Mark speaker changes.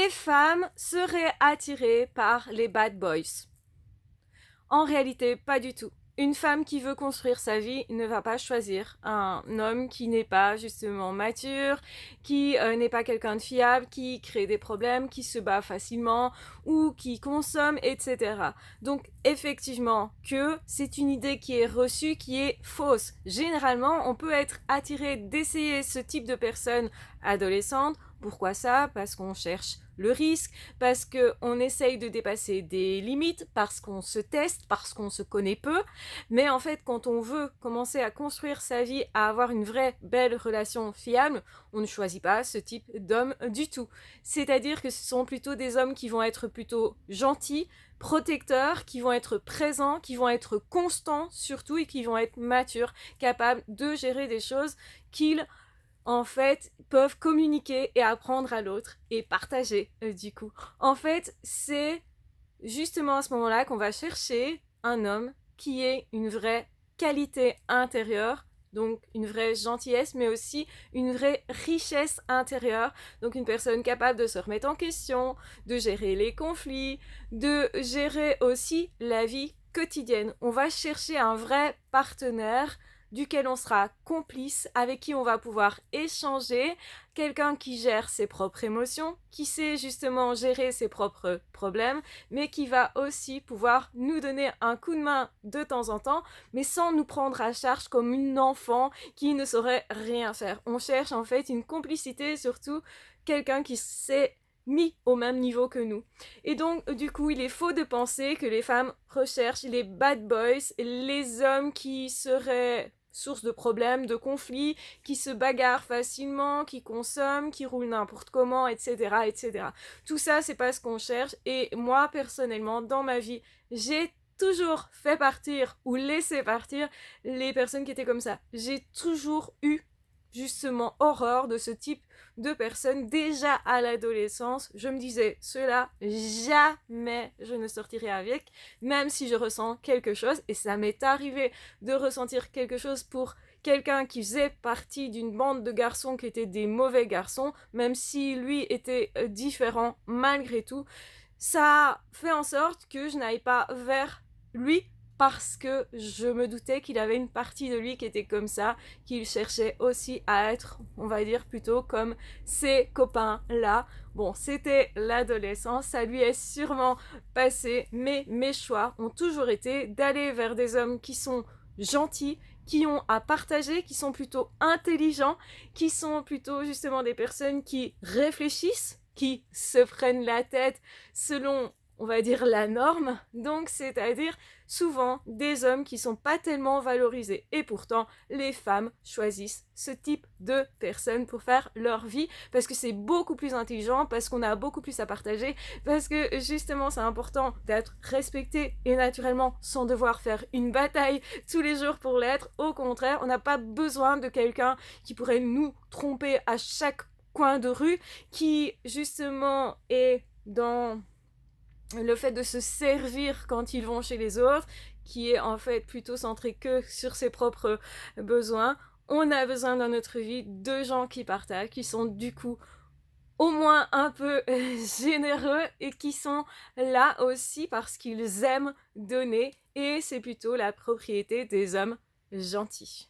Speaker 1: les femmes seraient attirées par les bad boys. En réalité, pas du tout. Une femme qui veut construire sa vie ne va pas choisir un homme qui n'est pas justement mature, qui n'est pas quelqu'un de fiable, qui crée des problèmes, qui se bat facilement ou qui consomme, etc. Donc effectivement que c'est une idée qui est reçue, qui est fausse. Généralement, on peut être attiré d'essayer ce type de personne adolescente. Pourquoi ça? Parce qu'on cherche le risque, parce qu'on essaye de dépasser des limites, parce qu'on se teste, parce qu'on se connaît peu. Mais en fait, quand on veut commencer à construire sa vie, à avoir une vraie belle relation fiable, on ne choisit pas ce type d'homme du tout. C'est-à-dire que ce sont plutôt des hommes qui vont être plutôt gentils, protecteurs, qui vont être présents, qui vont être constants surtout et qui vont être matures, capables de gérer des choses qu'ils en fait, peuvent communiquer et apprendre à l'autre et partager du coup. En fait, c'est justement à ce moment-là qu'on va chercher un homme qui ait une vraie qualité intérieure, donc une vraie gentillesse, mais aussi une vraie richesse intérieure, donc une personne capable de se remettre en question, de gérer les conflits, de gérer aussi la vie quotidienne. On va chercher un vrai partenaire duquel on sera complice, avec qui on va pouvoir échanger, quelqu'un qui gère ses propres émotions, qui sait justement gérer ses propres problèmes, mais qui va aussi pouvoir nous donner un coup de main de temps en temps, mais sans nous prendre à charge comme une enfant qui ne saurait rien faire. On cherche en fait une complicité, surtout quelqu'un qui s'est mis au même niveau que nous. Et donc, du coup, il est faux de penser que les femmes recherchent les bad boys, les hommes qui seraient source de problèmes, de conflits, qui se bagarrent facilement, qui consomment, qui roulent n'importe comment, etc., etc. Tout ça, c'est pas ce qu'on cherche. Et moi, personnellement, dans ma vie, j'ai toujours fait partir ou laissé partir les personnes qui étaient comme ça. J'ai toujours eu justement horreur de ce type de personnes. Déjà à l'adolescence, je me disais, cela jamais je ne sortirai avec, même si je ressens quelque chose. Et ça m'est arrivé de ressentir quelque chose pour quelqu'un qui faisait partie d'une bande de garçons qui étaient des mauvais garçons, même si lui était différent malgré tout. Ça fait en sorte que je n'aille pas vers lui parce que je me doutais qu'il avait une partie de lui qui était comme ça, qu'il cherchait aussi à être, on va dire, plutôt comme ses copains-là. Bon, c'était l'adolescence, ça lui est sûrement passé, mais mes choix ont toujours été d'aller vers des hommes qui sont gentils, qui ont à partager, qui sont plutôt intelligents, qui sont plutôt justement des personnes qui réfléchissent, qui se prennent la tête selon, on va dire, la norme, donc c'est-à-dire souvent des hommes qui sont pas tellement valorisés. Et pourtant, les femmes choisissent ce type de personnes pour faire leur vie, parce que c'est beaucoup plus intelligent, parce qu'on a beaucoup plus à partager, parce que justement c'est important d'être respecté et naturellement sans devoir faire une bataille tous les jours pour l'être. Au contraire, on n'a pas besoin de quelqu'un qui pourrait nous tromper à chaque coin de rue, qui justement est dans le fait de se servir quand ils vont chez les autres, qui est en fait plutôt centré que sur ses propres besoins. On a besoin dans notre vie de gens qui partagent, qui sont du coup au moins un peu généreux et qui sont là aussi parce qu'ils aiment donner, et c'est plutôt la propriété des hommes gentils.